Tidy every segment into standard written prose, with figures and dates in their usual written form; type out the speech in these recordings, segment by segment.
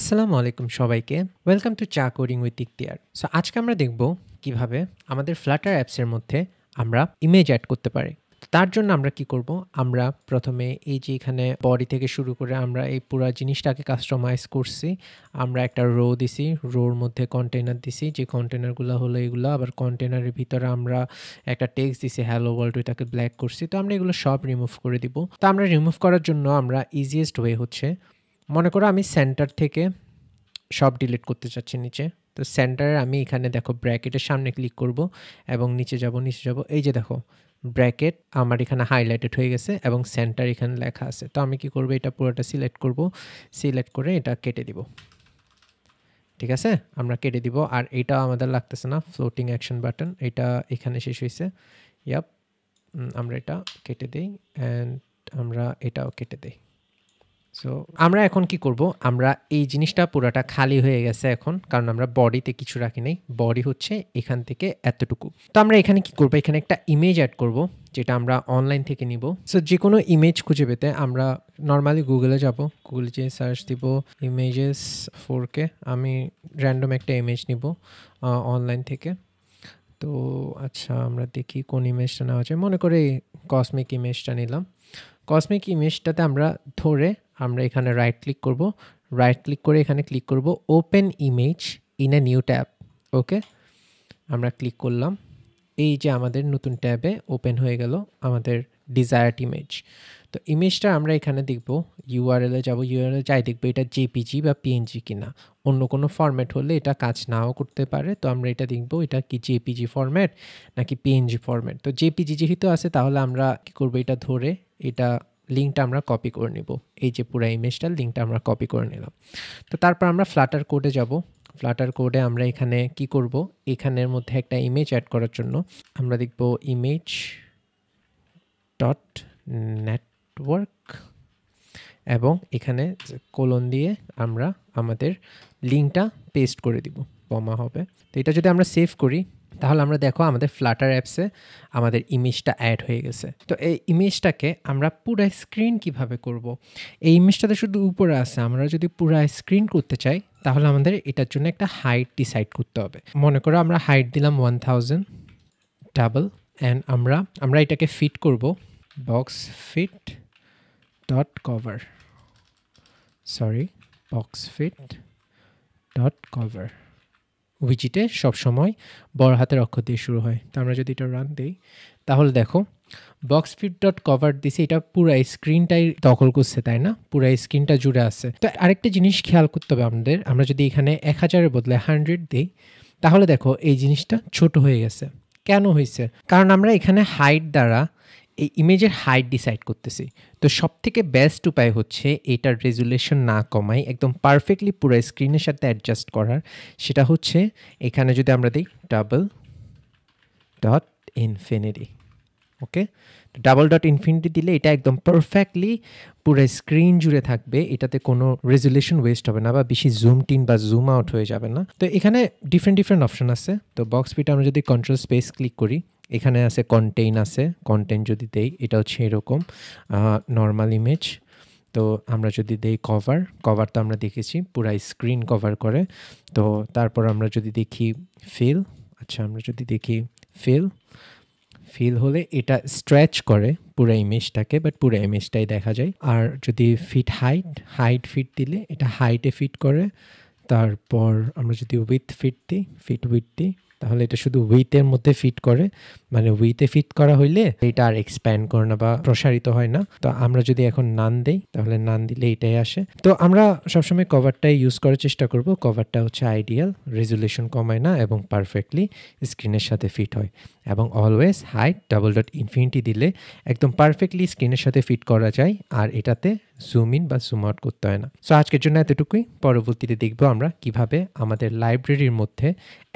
আসসালামু আলাইকুম সবাইকে। ওয়েলকাম টু চা কোডিং উইথ ইখতিয়ার। সো আজকে আমরা দেখব কিভাবে আমাদের ফ্লাটার অ্যাপসের মধ্যে আমরা ইমেজ অ্যাড করতে পারি। তার জন্য আমরা কি করব? আমরা প্রথমে এই যে এখানে বডি থেকে শুরু করে আমরা এই পুরা জিনিসটাকে কাস্টমাইজ করছি। আমরা একটা রো দিছি, রোর মধ্যে কন্টেইনার দিছি, যে কন্টেইনারগুলো হলো এগুলো। আবার কন্টেইনারের ভিতরে আমরা একটা টেক্সট দিছি হ্যালো ওয়ার্ল্ড, ওইটাকে ব্ল্যাক করছি। তো আমরা এগুলো সব রিমুভ করে দিব। তো আমরা রিমুভ করার জন্য আমরা ইজিয়েস্ট ওয়ে হচ্ছে, মনে করো আমি সেন্টার থেকে সব ডিলিট করতে চাচ্ছি নিচে। তো সেন্টারে আমি এখানে দেখো ব্র্যাকেটের সামনে ক্লিক করব এবং নিচে যাব। এই যে দেখো ব্র্যাকেট আমার এখানে হাইলাইটেড হয়ে গেছে এবং সেন্টার এখানে লেখা আছে। তো আমি কি করব, এটা পুরোটা সিলেক্ট করব, সিলেক্ট করে এটা কেটে দিব। ঠিক আছে, আমরা কেটে দিব। আর এটা আমাদের লাগতেছে না, ফ্লোটিং অ্যাকশন বাটন, এটা এখানে শেষ হয়েছে। ইয়াপ, আমরা এটা কেটে দিই অ্যান্ড আমরা এটাও কেটে দিই। সো আমরা এখন কি করব, আমরা এই জিনিসটা পুরাটা খালি হয়ে গেছে এখন, কারণ আমরা বডিতে কিছু রাখি নাই। বডি হচ্ছে এখান থেকে এতটুকু। তো আমরা এখানে কি করব, এখানে একটা ইমেজ অ্যাড করব যেটা আমরা অনলাইন থেকে নিব। সো যে কোনো ইমেজ খুঁজে পেতে আমরা নর্মালি গুগলে যাব, গুগলে যে সার্চ দিব ইমেজেস 4K। আমি র্যান্ডম একটা ইমেজ নিব অনলাইন থেকে। তো আচ্ছা, আমরা দেখি কোন ইমেজটা নেওয়া যায়। মনে করে কসমিক ইমেজটা নিলাম। কসমিক ইমেজটাতে আমরা ধরে আমরা এখানে রাইট ক্লিক করব, রাইট ক্লিক করে এখানে ক্লিক করব open image in a new tab. Okay, আমরা ক্লিক করলাম, এই যে আমাদের নতুন ট্যাবে ওপেন হয়ে গেল আমাদের ডিজায়ার্ড ইমেজ। তো ইমেজটা আমরা এখানে দেখব, ইউআরএলে যাব, ইউআরএল যাই দেখব এটা জেপিজি বা পিএনজি কিনা। অন্য কোনো ফরম্যাট হলে এটা কাজ নাও করতে পারে। তো আমরা এটা দেখব এটা কি জেপিজি ফরম্যাট নাকি পিএনজি ফরম্যাট। তো জেপিজি যেহেতু আছে তাহলে আমরা কি করব, এটা ধরে এটা লিঙ্কটা আমরা কপি করে নিব। এই যে পুরো ইমেজটার লিঙ্কটা আমরা কপি করে নিলাম। তো তারপর আমরা ফ্লাটার কোডে যাব। ফ্লাটার কোডে আমরা এখানে কি করব, এখানের মধ্যে একটা ইমেজ অ্যাড করার জন্য আমরা দেখব ইমেজ ডট নেটওয়ার্ক এবং এখানে কোলন দিয়ে আমরা আমাদের লিঙ্কটা পেস্ট করে দিব, কমা হবে। তো এটা যদি আমরা সেভ করি তাহলে আমরা দেখো আমাদের ফ্লাটার অ্যাপসে আমাদের ইমেজটা অ্যাড হয়ে গেছে। তো এই ইমেজটাকে আমরা পুরো স্ক্রিন কিভাবে করব, এই ইমেজটাতে শুধু উপরে আছে, আমরা যদি পুরো স্ক্রিন করতে চাই তাহলে আমাদের এটার জন্য একটা হাইট ডিসাইড করতে হবে। মনে করো আমরা হাইট দিলাম 1000 ডাবল অ্যান্ড আমরা এটাকে ফিট করব box fit dot cover, box fit dot cover. উইজিটে সবসময় বড় হাতের অক্ষর দিয়ে শুরু হয়। তো আমরা যদি এটা রান দিই তাহলে দেখো বক্স ফিট ডট কভার দিছে, এটা পুরো স্ক্রিনটাই দখল করছে, তাই না? পুরো স্ক্রিনটা জুড়ে আছে। তো আরেকটা জিনিস খেয়াল করতে হবে আমাদের, আমরা যদি এখানে 1000-এর বদলে 100 দিই তাহলে দেখো এই জিনিসটা ছোট হয়ে গেছে। কেন হয়েছে? কারণ আমরা এখানে হাইট দ্বারা এই ইমেজের হাইট ডিসাইড করতেছি। তো সব থেকে বেস্ট উপায় হচ্ছে এটার রেজুলেশন না কমাই, একদম পারফেক্টলি পুরো স্ক্রিনের সাথে অ্যাডজাস্ট করার। সেটা হচ্ছে এখানে যদি আমরা দিই ডাবল ডট ইনফিনিটি। ওকে, ডাবল ডট ইনফিনিটি দিলে এটা একদম পারফেক্টলি পুরো স্ক্রিন জুড়ে থাকবে, এটাতে কোনো রেজুলেশন ওয়েস্ট হবে না বা বেশি জুম ইন বা জুম আউট হয়ে যাবে না। তো এখানে ডিফারেন্ট অপশন আছে। তো বক্স ফিট আমরা যদি কন্ট্রোল স্পেস ক্লিক করি, এখানে আছে কন্টেইন, আছে কন্টেন্ট যদি দেই এটা হচ্ছে এরকম নর্মাল ইমেজ। তো আমরা যদি দেই কভার তো আমরা দেখেছি পুরা স্ক্রিন কভার করে। তো তারপর আমরা যদি দেখি ফিল, আচ্ছা আমরা যদি দেখি ফিল হলে এটা স্ট্রেচ করে পুরো ইমেজটাকে, বাট পুরো ইমেজটাই দেখা যায়। আর যদি ফিট হাইট ফিট দিলে এটা হাইটে ফিট করে। তারপর আমরা যদি উইথ দিই তাহলে এটা শুধু উইথের মধ্যে ফিট করে, মানে উইথে ফিট করা হইলে এটা আর এক্সপ্যান্ড করে না বা প্রসারিত হয় না। তো আমরা যদি এখন নান দেই তাহলে নান দিলে এটাই আসে। তো আমরা সবসময় কভারটাই ইউজ করার চেষ্টা করব। কভারটা হচ্ছে আইডিয়াল, রেজুলেশন কমায় না এবং পারফেক্টলি স্ক্রিনের সাথে ফিট হয়। এবং always height double dot infinity দিলে একদম পারফেক্টলি স্ক্রিনের সাথে ফিট করা যায়, আর এটাতে জুম ইন বা জুম আউট করতে হয় না। সো আজকের জন্য এতটুকুই। পরবর্তীতে দেখব আমরা কিভাবে আমাদের লাইব্রেরির মধ্যে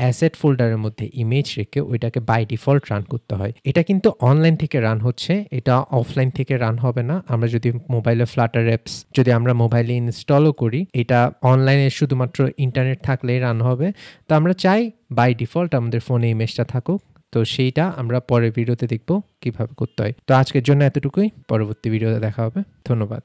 অ্যাসেট ফোল্ডারের মধ্যে ইমেজ রেখে ওইটাকে বাই ডিফল্ট রান করতে হয়। এটা কিন্তু অনলাইন থেকে রান হচ্ছে, এটা অফলাইন থেকে রান হবে না। আমরা যদি মোবাইলে ফ্লাটার অ্যাপস যদি আমরা মোবাইলে ইনস্টলও করি, এটা অনলাইনে শুধুমাত্র ইন্টারনেট থাকলেই রান হবে। তো আমরা চাই বাই ডিফল্ট আমাদের ফোনে ইমেজটা থাকুক। তো সেইটা আমরা পরের ভিডিওতে দেখব কিভাবে করতে হয়। তো আজকের জন্য এতটুকুই, পরবর্তী ভিডিওতে দেখা হবে। ধন্যবাদ।